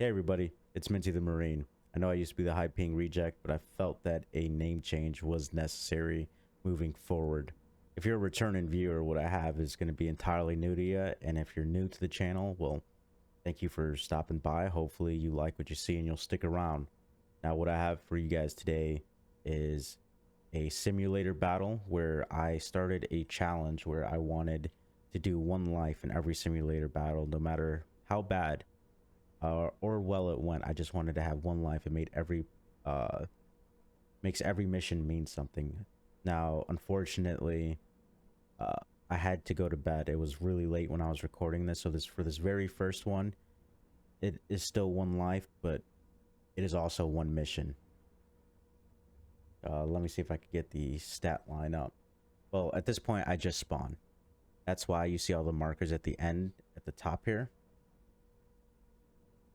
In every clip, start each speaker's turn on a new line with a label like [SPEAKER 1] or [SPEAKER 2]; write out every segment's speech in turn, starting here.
[SPEAKER 1] Hey everybody, it's Minty the Marine. I know I used to be the high ping reject, but I felt that a name change was necessary moving forward. If you're a returning viewer, what I have is going to be entirely new to you, and if you're new to the channel, well, thank you for stopping by. Hopefully you like what you see and you'll stick around. Now what I have for you guys today is a simulator battle where I started a challenge where I wanted to do one life in every simulator battle, no matter how bad or well it went. I just wanted to have one life. It made makes every mission mean something. Now, unfortunately, I had to go to bed. It was really late when I was recording this, so for this very first one, it is still one life, but it is also one mission. Let me see if I could get the stat line up. Well, at this point, I just spawned. That's why you see all the markers at the end, at the top here.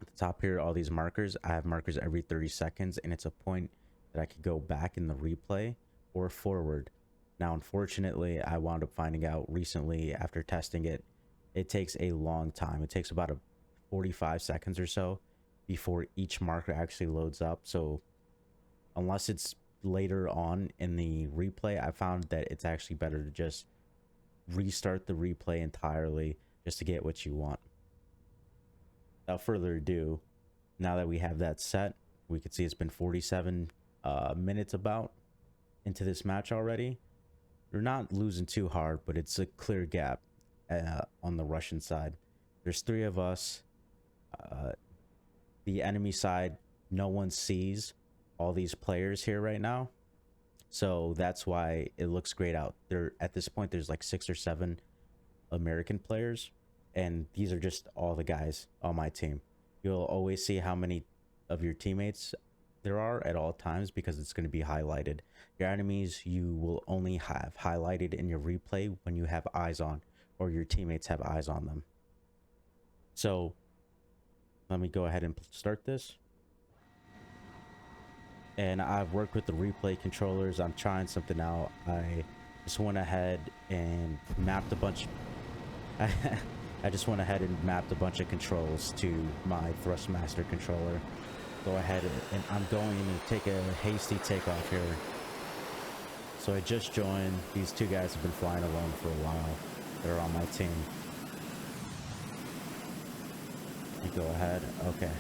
[SPEAKER 1] At the top here, all these markers. I have markers every 30 seconds, and it's a point that I could go back in the replay or forward. Now, unfortunately, I wound up finding out recently after testing it, it takes a long time. It takes about 45 seconds or so before each marker actually loads up. So unless it's later on in the replay, I found that it's actually better to just restart the replay entirely just to get what you want. Without further ado, now that we have that set, we can see it's been 47 minutes about into this match already. We're not losing too hard, but it's a clear gap on the Russian side. There's 3 of us. The enemy side, no one sees all these players here right now, so that's why it looks great out there. At this point, there's like 6 or 7 American players, and these are just all the guys on my team. You'll always see how many of your teammates there are at all times because it's going to be highlighted. Your enemies you will only have highlighted in your replay when you have eyes on, or your teammates have eyes on them. So let me go ahead and start this. And I've worked with the replay controllers. I'm trying something out. I just went ahead and mapped a bunch I just went ahead and mapped a bunch of controls to my Thrustmaster controller. Go ahead and I'm going to take a hasty takeoff here. So I just joined. These 2 guys have been flying alone for a while. They're on my team. You go ahead. Okay.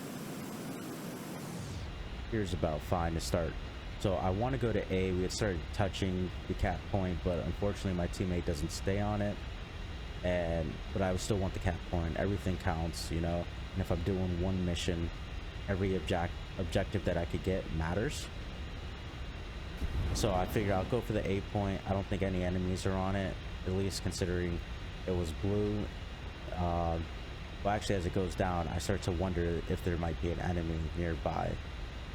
[SPEAKER 1] Here's about fine to start. So I want to go to A. We had started touching the cap point, but unfortunately my teammate doesn't stay on it. But I still want the cap point. Everything counts, you know. And if I'm doing one mission, every objective that I could get matters. So I figure I'll go for the A point. I don't think any enemies are on it, at least considering it was blue. Well, actually, as it goes down, I start to wonder if there might be an enemy nearby,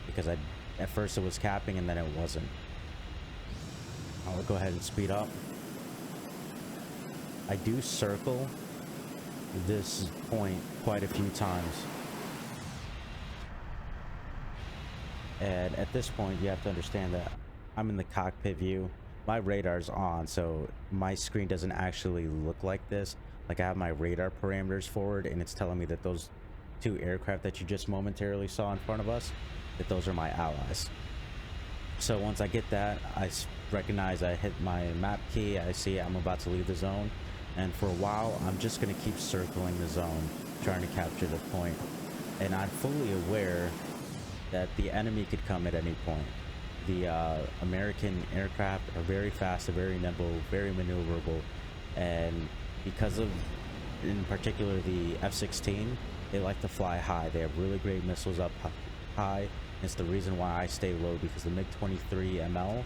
[SPEAKER 1] because at first it was capping and then it wasn't. I'll go ahead and speed up. I do circle this point quite a few times. And at this point, you have to understand that I'm in the cockpit view. My radar's on, so my screen doesn't actually look like this. Like, I have my radar parameters forward, and it's telling me that those 2 aircraft that you just momentarily saw in front of us, that those are my allies. So once I get that, I recognize I hit my map key. I see I'm about to leave the zone. And for a while, I'm just going to keep circling the zone, trying to capture the point. And I'm fully aware that the enemy could come at any point. The American aircraft are very fast, they're very nimble, very maneuverable. And because of, in particular, the F-16, they like to fly high. They have really great missiles up high. It's the reason why I stay low, because the MiG-23 ML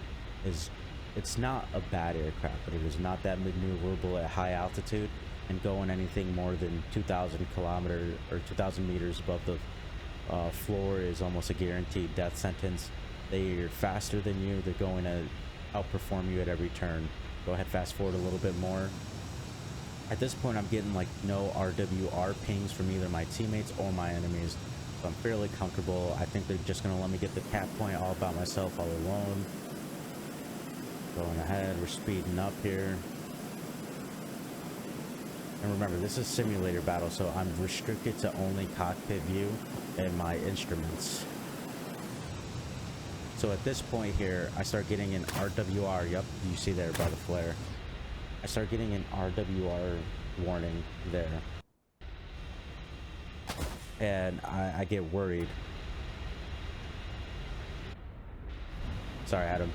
[SPEAKER 1] it's not a bad aircraft, but it is not that maneuverable at high altitude, and going anything more than 2,000 kilometers or 2,000 meters above the floor is almost a guaranteed death sentence. They're faster than you. They're going to outperform you at every turn. Go ahead, fast forward a little bit more. At this point, I'm getting like no RWR pings from either my teammates or my enemies, so I'm fairly comfortable. I think they're just going to let me get the cap point all by myself, all alone. Going ahead, we're speeding up here. And remember, this is simulator battle, so I'm restricted to only cockpit view and my instruments. So at this point here, I start getting an RWR. Yep, you see there by the flare. I start getting an RWR warning there. And I get worried. Sorry, I had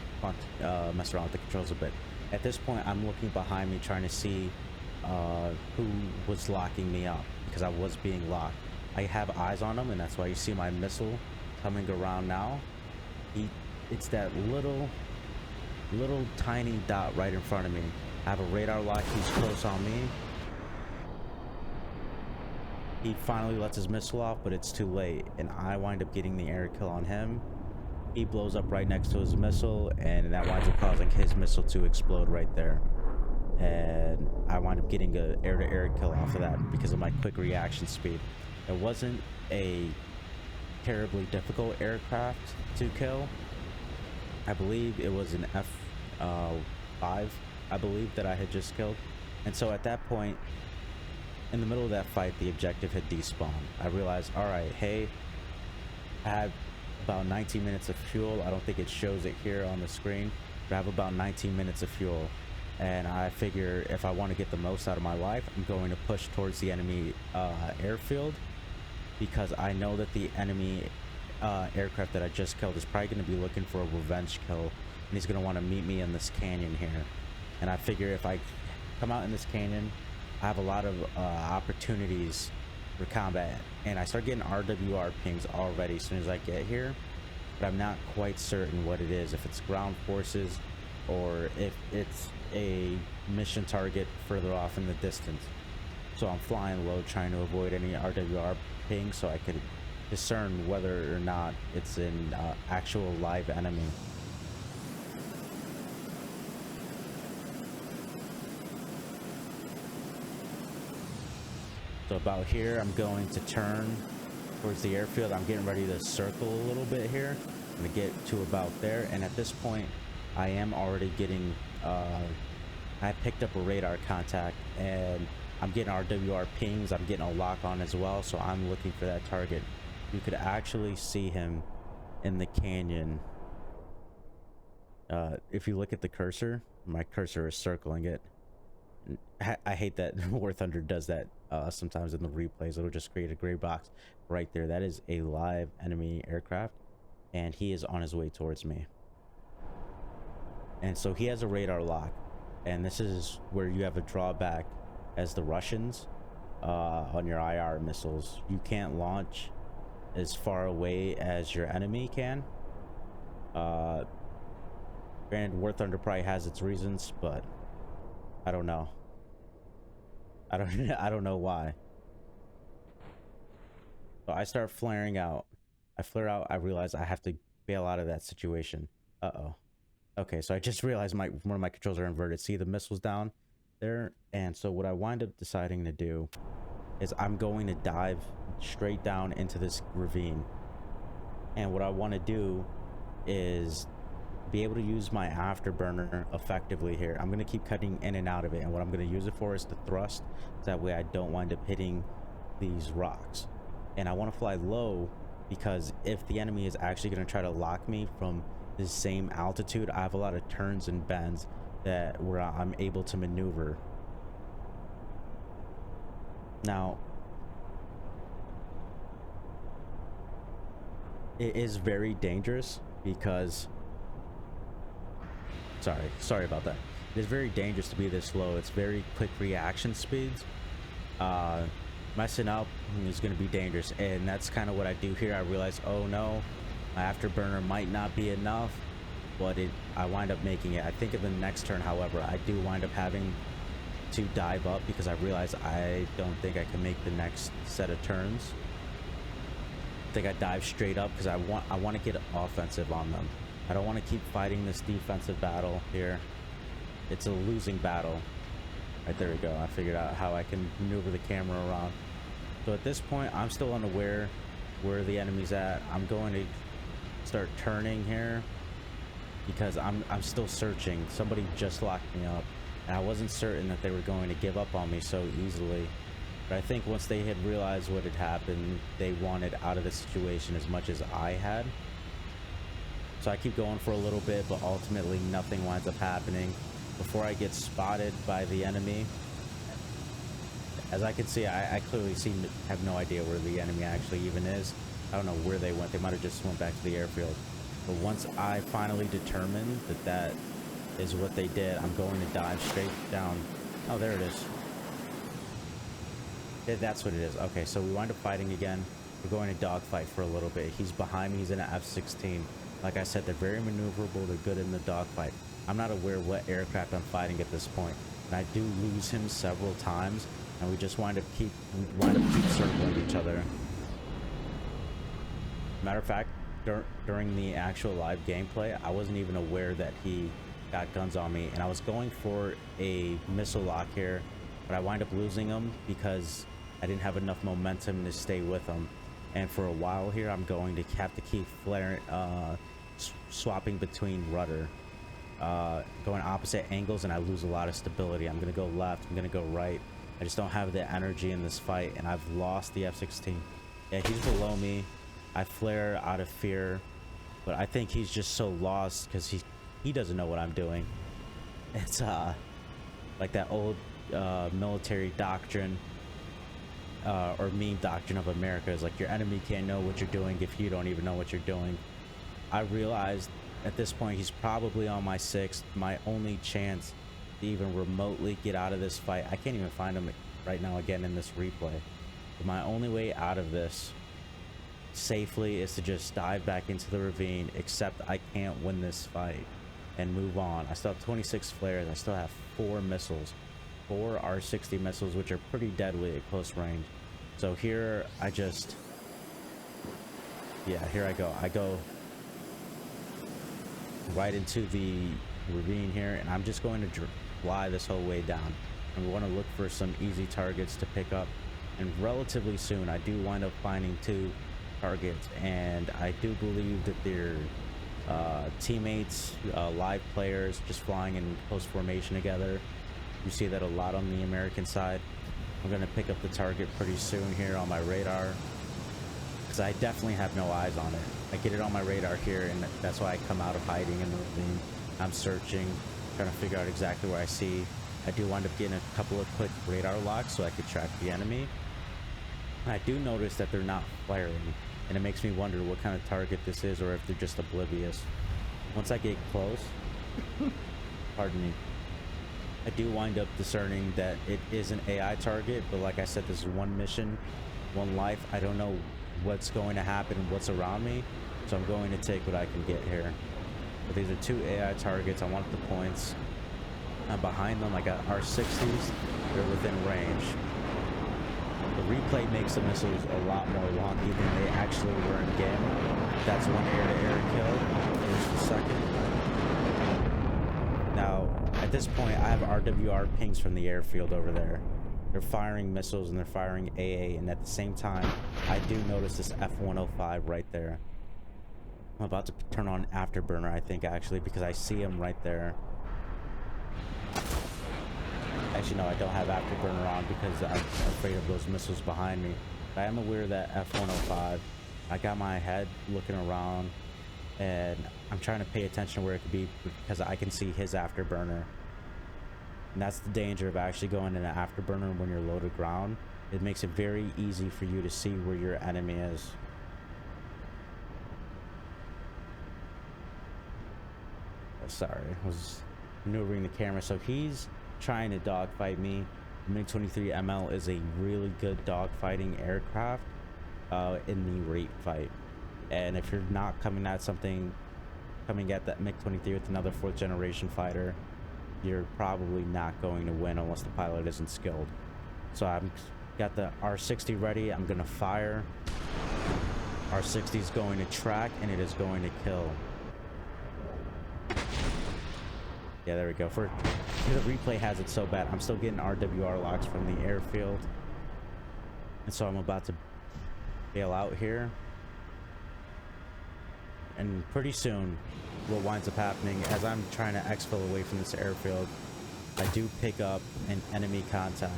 [SPEAKER 1] to mess around with the controls a bit. At this point, I'm looking behind me trying to see who was locking me up, because I was being locked. I have eyes on him, and that's why you see my missile coming around now. It's that little tiny dot right in front of me. I have a radar lock. He's close on me. He finally lets his missile off, but it's too late, and I wind up getting the air kill on him. He blows up right next to his missile, and that winds up causing his missile to explode right there. And I wind up getting an air-to-air kill off of that because of my quick reaction speed. It wasn't a terribly difficult aircraft to kill. I believe it was an F5, I believe, that I had just killed. And so at that point, in the middle of that fight, the objective had despawned. I realized, all right, hey, I have about 19 minutes of fuel. I don't think it shows it here on the screen, but I have about 19 minutes of fuel. And I figure if I want to get the most out of my life, I'm going to push towards the enemy airfield, because I know that the enemy aircraft that I just killed is probably going to be looking for a revenge kill, and he's going to want to meet me in this canyon here. And I figure if I come out in this canyon, I have a lot of opportunities for combat. And I start getting RWR pings already as soon as I get here, but I'm not quite certain what it is, if it's ground forces or if it's a mission target further off in the distance. So I'm flying low, trying to avoid any RWR pings so I can discern whether or not it's an actual live enemy. So about here, I'm going to turn towards the airfield. I'm getting ready to circle a little bit here. I'm gonna get to about there, and at this point I am already getting I picked up a radar contact, and I'm getting RWR pings. I'm getting a lock on as well, so I'm looking for that target. You could actually see him in the canyon. If you look at the cursor, my cursor is circling it. I hate that War Thunder does that sometimes in the replays. It'll just create a gray box right there. That is a live enemy aircraft, and he is on his way towards me. And so he has a radar lock, and this is where you have a drawback as the Russians on your IR missiles. You can't launch as far away as your enemy can. Granted, War Thunder probably has its reasons, but I don't know. I don't know why. So I start flaring out. I flare out. I realize I have to bail out of that situation. Uh-oh. Okay, so I just realized one of my controls are inverted. See the missiles down there? And so what I wind up deciding to do is I'm going to dive straight down into this ravine. And what I want to do is be able to use my afterburner effectively here. I'm going to keep cutting in and out of it, and what I'm going to use it for is to thrust, so that way I don't wind up hitting these rocks. And I want to fly low, because if the enemy is actually going to try to lock me from the same altitude, I have a lot of turns and bends where I'm able to maneuver. Now, it is very dangerous because sorry about that. It is very dangerous to be this low. It's very quick reaction speeds. Messing up is going to be dangerous, and that's kind of what I do here. I realize, oh no, my afterburner might not be enough, but I wind up making it. I think in the next turn, however, I do wind up having to dive up, because I realize I don't think I can make the next set of turns. I think I dive straight up because I want to get offensive on them. I don't want to keep fighting this defensive battle here. It's a losing battle. Right, there we go. I figured out how I can maneuver the camera around. So at this point, I'm still unaware where the enemy's at. I'm going to start turning here because I'm still searching. Somebody just locked me up. And I wasn't certain that they were going to give up on me so easily. But I think once they had realized what had happened, they wanted out of the situation as much as I had. So I keep going for a little bit, but ultimately nothing winds up happening before I get spotted by the enemy. As I can see, I clearly have no idea where the enemy actually even is. I don't know where they went. They might have just went back to the airfield. But once I finally determined that that is what they did, I'm going to dive straight down. Oh, there it is. Yeah, that's what it is. Okay, so we wind up fighting again. We're going to dogfight for a little bit. He's behind me. He's in an F-16. Like I said, they're very maneuverable. They're good in the dogfight. I'm not aware what aircraft I'm fighting at this point, and I do lose him several times, and we just wind up keep circling each other. Matter of fact, during the actual live gameplay, I wasn't even aware that he got guns on me, and I was going for a missile lock here, but I wind up losing him because I didn't have enough momentum to stay with him. And for a while here, I'm going to have to keep swapping between rudder, going opposite angles, and I lose a lot of stability. I'm gonna go left, I'm gonna go right. I just don't have the energy in this fight, and I've lost the F-16. Yeah, he's below me. I flare out of fear, but I think he's just so lost because he doesn't know what I'm doing. It's like that old military doctrine or meme doctrine of America is like, your enemy can't know what you're doing if you don't even know what you're doing. I realized at this point he's probably on my 6th. My only chance to even remotely get out of this fight, I can't even find him right now again in this replay, but my only way out of this safely is to just dive back into the ravine, except I can't win this fight, and move on. I still have 26 flares. I still have 4 missiles, 4 R-60 missiles, which are pretty deadly at close range. So here I just, yeah, here I go right into the ravine here, and I'm just going to fly this whole way down. And we want to look for some easy targets to pick up, and relatively soon I do wind up finding 2 targets, and I do believe that they're teammates, live players, just flying in close formation together. You see that a lot on the American side. I'm going to pick up the target pretty soon here on my radar, because I definitely have no eyes on it. I get it on my radar here, and that's why I come out of hiding in the ravine. I'm searching, trying to figure out exactly where I see. I do wind up getting a couple of quick radar locks so I could track the enemy. And I do notice that they're not flaring, and it makes me wonder what kind of target this is, or if they're just oblivious. Once I get close, pardon me, I do wind up discerning that it is an AI target, but like I said, this is one mission, one life. I don't know what's going to happen, what's around me, so I'm going to take what I can get here. But these are 2 AI targets. I want the points. And behind them, I got R-60s. They're within range. The replay makes the missiles a lot more wonky than they actually were in game. That's one air-to-air kill. There's the second. Now, at this point, I have RWR pings from the airfield over there. They're firing missiles and they're firing AA, and at the same time, I do notice this F-105 right there. I'm about to turn on Afterburner, I think, actually, because I see him right there. Actually, no, I don't have Afterburner on because I'm afraid of those missiles behind me. But I am aware that F-105, I got my head looking around, and I'm trying to pay attention to where it could be because I can see his Afterburner. And that's the danger of actually going in an Afterburner when you're low to ground. It makes it very easy for you to see where your enemy is. Sorry, I was maneuvering the camera. So he's trying to dogfight me. The MiG-23 ML is a really good dogfighting aircraft in the rate fight. And if you're not coming at that MiG-23 with another 4th generation fighter, you're probably not going to win unless the pilot isn't skilled. So I've got the R-60 ready. I'm gonna fire. R-60 is going to track, and it is going to kill. Yeah, there we go. The replay has it so bad. I'm still getting RWR locks from the airfield, and so I'm about to bail out here. And pretty soon, what winds up happening as I'm trying to exfil away from this airfield, I do pick up an enemy contact.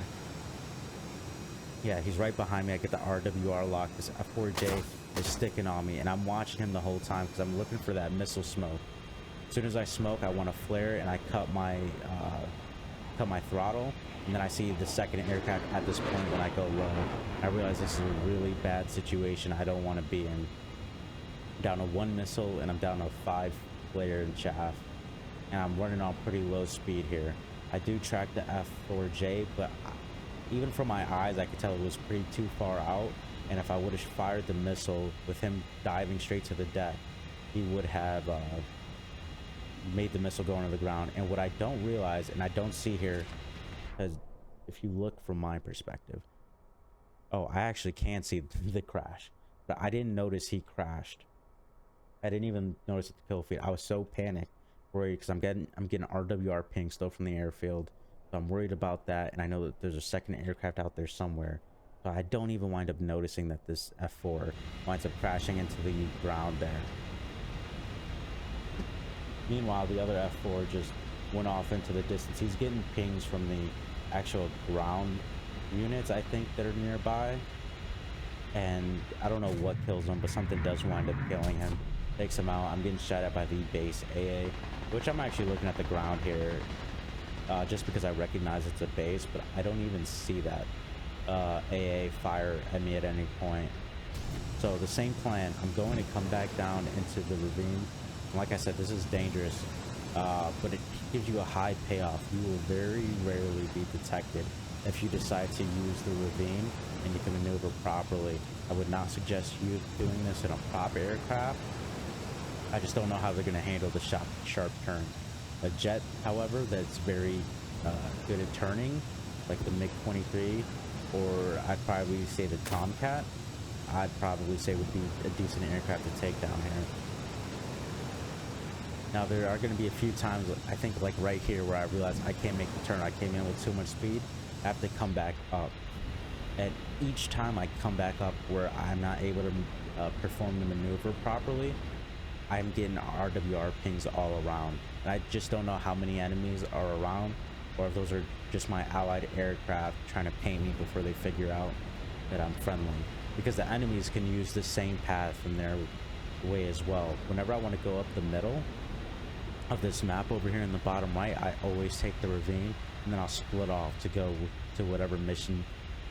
[SPEAKER 1] Yeah, he's right behind me. I get the RWR lock. This F4J is sticking on me, and I'm watching him the whole time because I'm looking for that missile smoke. As soon as I smoke, I want to flare, and I cut my throttle, and then I see the second aircraft at this point when I go low. I realize this is a really bad situation I don't want to be in. I'm down to 1 missile, and I'm down to 5 flare and chaff, and I'm running on pretty low speed here. I do track the F4J, but even from my eyes, I could tell it was pretty too far out, and if I would have fired the missile with him diving straight to the deck, he would have made the missile go into the ground. And what I don't realize, and I don't see here, because if you look from my perspective, oh, I actually can see the crash, but I didn't notice he crashed. I didn't even notice at the kill feed. I was so panicked, worried, because I'm getting RWR ping still from the airfield. So I'm worried about that, and I know that there's a second aircraft out there somewhere. So I don't even wind up noticing that this F4 winds up crashing into the ground there. Meanwhile, the other F4 just went off into the distance. He's getting pings from the actual ground units, I think, that are nearby. And I don't know what kills him, but something does wind up killing him. Takes him out. I'm getting shot at by the base AA, which I'm actually looking at the ground here. Just because I recognize it's a base, but I don't even see that AA fire at me at any point. So the same plan, I'm going to come back down into the ravine. And like I said, this is dangerous, but it gives you a high payoff. You will very rarely be detected if you decide to use the ravine and you can maneuver properly. I would not suggest you doing this in a prop aircraft. I just don't know how they're going to handle the sharp turns. A jet, however, that's very good at turning, like the MiG-23, or I'd probably say the Tomcat, I'd probably say would be a decent aircraft to take down here. Now, there are going to be a few times, I think like right here, where I realized I can't make the turn. I came in with too much speed. I have to come back up. And each time I come back up where I'm not able to perform the maneuver properly, I'm getting RWR pings all around. And I just don't know how many enemies are around, or if those are just my allied aircraft trying to paint me before they figure out that I'm friendly. Because the enemies can use the same path from their way as well. Whenever I want to go up the middle of this map over here in the bottom right, I always take the ravine, and then I'll split off to go to whatever mission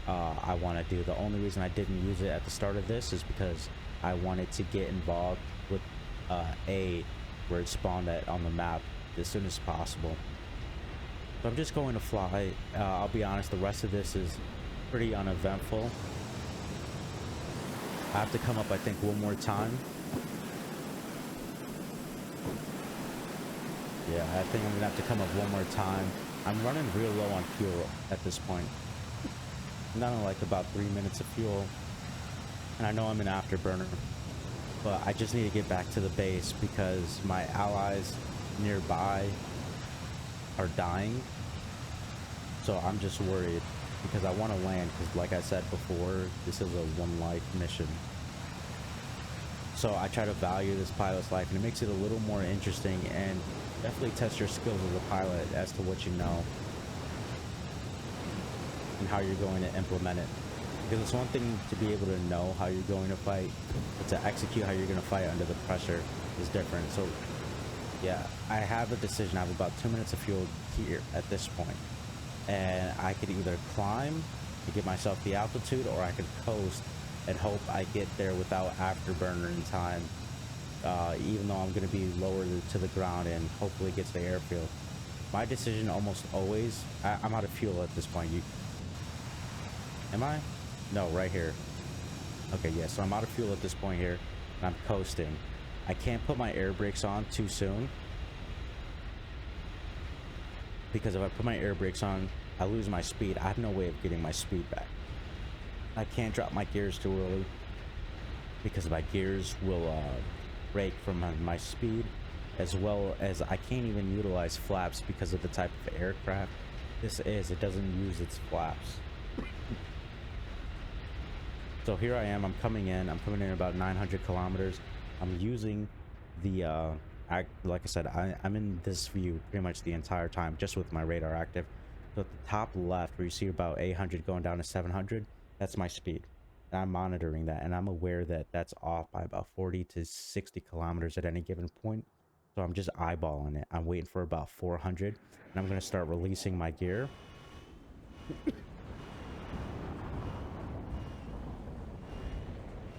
[SPEAKER 1] I want to do. The only reason I didn't use it at the start of this is because I wanted to get involved with A, where it spawned at on the map, as soon as possible. So I'm just going to fly. I'll be honest, the rest of this is pretty uneventful. I have to come up, I think, one more time. Yeah, I think I'm gonna have to come up one more time. I'm running real low on fuel at this point. I'm down to like about 3 minutes of fuel, and I know I'm an afterburner, but I just need to get back to the base because my allies nearby are dying. So I'm just worried because I want to land, because like I said before, this is a one-life mission. So I try to value this pilot's life, and it makes it a little more interesting, and definitely test your skills as a pilot as to what you know and how you're going to implement it. Because it's one thing to be able to know how you're going to fight, but to execute how you're going to fight under the pressure is different. So yeah, I have a decision. I have about 2 minutes of fuel here at this point, and I could either climb to get myself the altitude, or I could coast and hope I get there without afterburner in time, even though I'm going to be lower to the ground and hopefully get to the airfield. My decision almost always, I'm out of fuel at this point. Am I? No, right here. Okay, yeah, so I'm out of fuel at this point here, and I'm coasting. I can't put my air brakes on too soon, because if I put my air brakes on, I lose my speed. I have no way of getting my speed back. I can't drop my gears too early, because my gears will break from my speed, as well as I can't even utilize flaps because of the type of aircraft this is. It doesn't use its flaps. So here I am, I'm coming in about 900 kilometers. I'm using the like I said, I'm in this view pretty much the entire time, just with my radar active. So at the top left, where you see about 800 going down to 700, that's my speed. And I'm monitoring that, and I'm aware that that's off by about 40 to 60 kilometers at any given point. So I'm just eyeballing it. I'm waiting for about 400, and I'm going to start releasing my gear.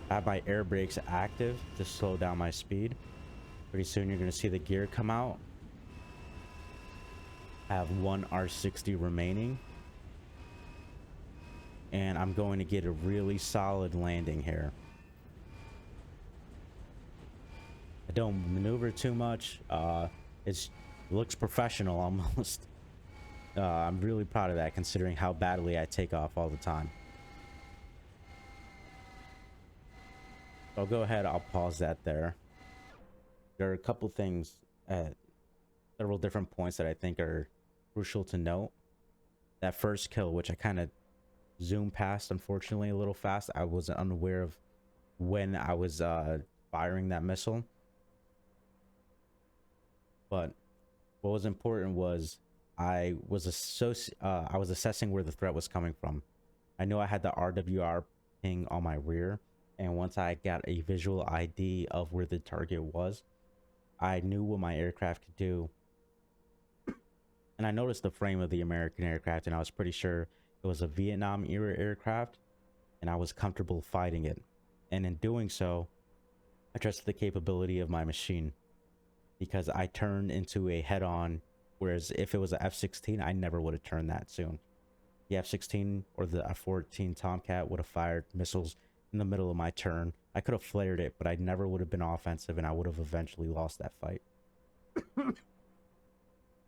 [SPEAKER 1] I have my air brakes active to slow down my speed. Pretty soon you're going to see the gear come out. I have one R60 remaining. And I'm going to get a really solid landing here. I don't maneuver too much. It looks professional almost. I'm really proud of that considering how badly I take off all the time. I'll go ahead, I'll pause that there. There are a couple things at several different points that I think are crucial to note. That first kill, which I kind of zoomed past, unfortunately, a little fast. I was unaware of when I was firing that missile. But what was important was I was assessing where the threat was coming from. I knew I had the RWR ping on my rear, and once I got a visual ID of where the target was, I knew what my aircraft could do. And I noticed the frame of the American aircraft, and I was pretty sure it was a Vietnam era aircraft, and I was comfortable fighting it. And in doing so, I trusted the capability of my machine, because I turned into a head-on, whereas if it was an F-16, I never would have turned that soon. The F-16 or the F-14 Tomcat would have fired missiles in the middle of my turn. I could have flared it, but I never would have been offensive, and I would have eventually lost that fight.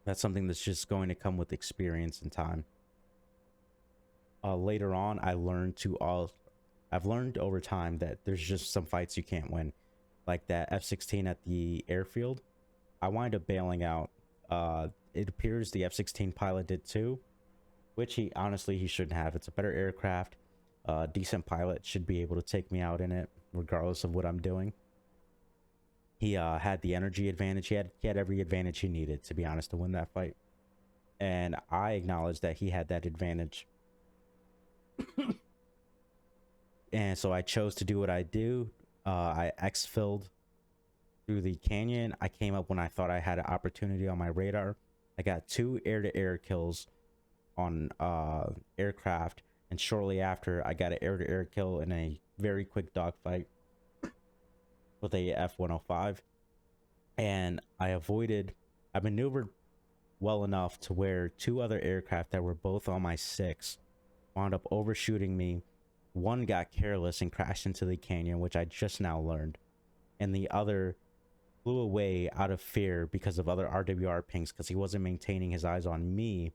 [SPEAKER 1] That's something that's just going to come with experience and time. Later on, I've learned over time that there's just some fights you can't win. Like that F-16 at the airfield, I wind up bailing out. It appears the F-16 pilot did too, which he shouldn't have. It's a better aircraft. Decent pilot should be able to take me out in it, regardless of what I'm doing. He had the energy advantage. He had every advantage he needed, to be honest, to win that fight. And I acknowledged that he had that advantage. And so I chose to do what I do. I exfilled through the canyon. I came up when I thought I had an opportunity on my radar. I got 2 air-to-air kills on aircraft, and shortly after, I got an air-to-air kill in a very quick dogfight with a F-105. And I maneuvered well enough to where 2 other aircraft that were both on my 6 wound up overshooting me. One got careless and crashed into the canyon, which I just now learned, and the other flew away out of fear because of other RWR pings, because he wasn't maintaining his eyes on me.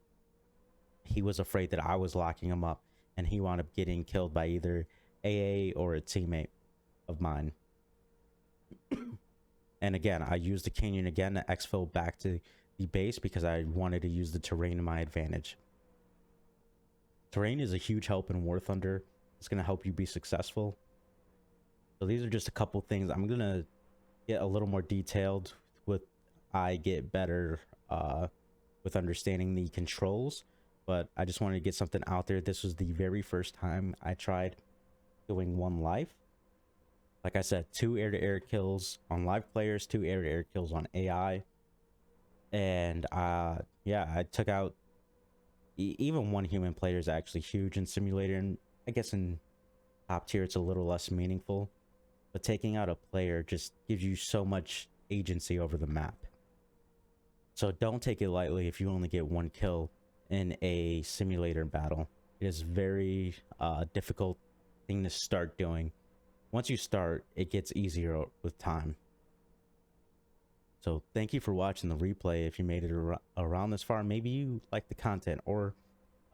[SPEAKER 1] He was afraid that I was locking him up, and he wound up getting killed by either AA or a teammate of mine. And again, I used the canyon again to exfil back to the base because I wanted to use the terrain to my advantage. Terrain is a huge help in War Thunder. It's going to help you be successful. So these are just a couple things. I'm going to get a little more detailed with I get better with understanding the controls, but I just wanted to get something out there. This was the very first time I tried doing one life. Like I said, 2 air-to-air kills on live players, 2 air-to-air kills on AI. And yeah, I took out even 1 human player is actually huge in simulator, and I guess in top tier it's a little less meaningful, but taking out a player just gives you so much agency over the map. So don't take it lightly if you only get 1 kill in a simulator battle. It is very difficult thing to start doing. Once you start, it gets easier with time. So thank you for watching the replay. If you made it around this far, maybe you like the content, or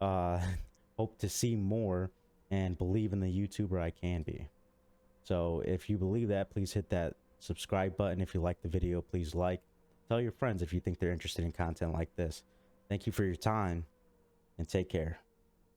[SPEAKER 1] hope to see more and believe in the YouTuber I can be. So if you believe that, please hit that subscribe button. If you like the video, please like. Tell your friends if you think they're interested in content like this. Thank you for your time, and take care.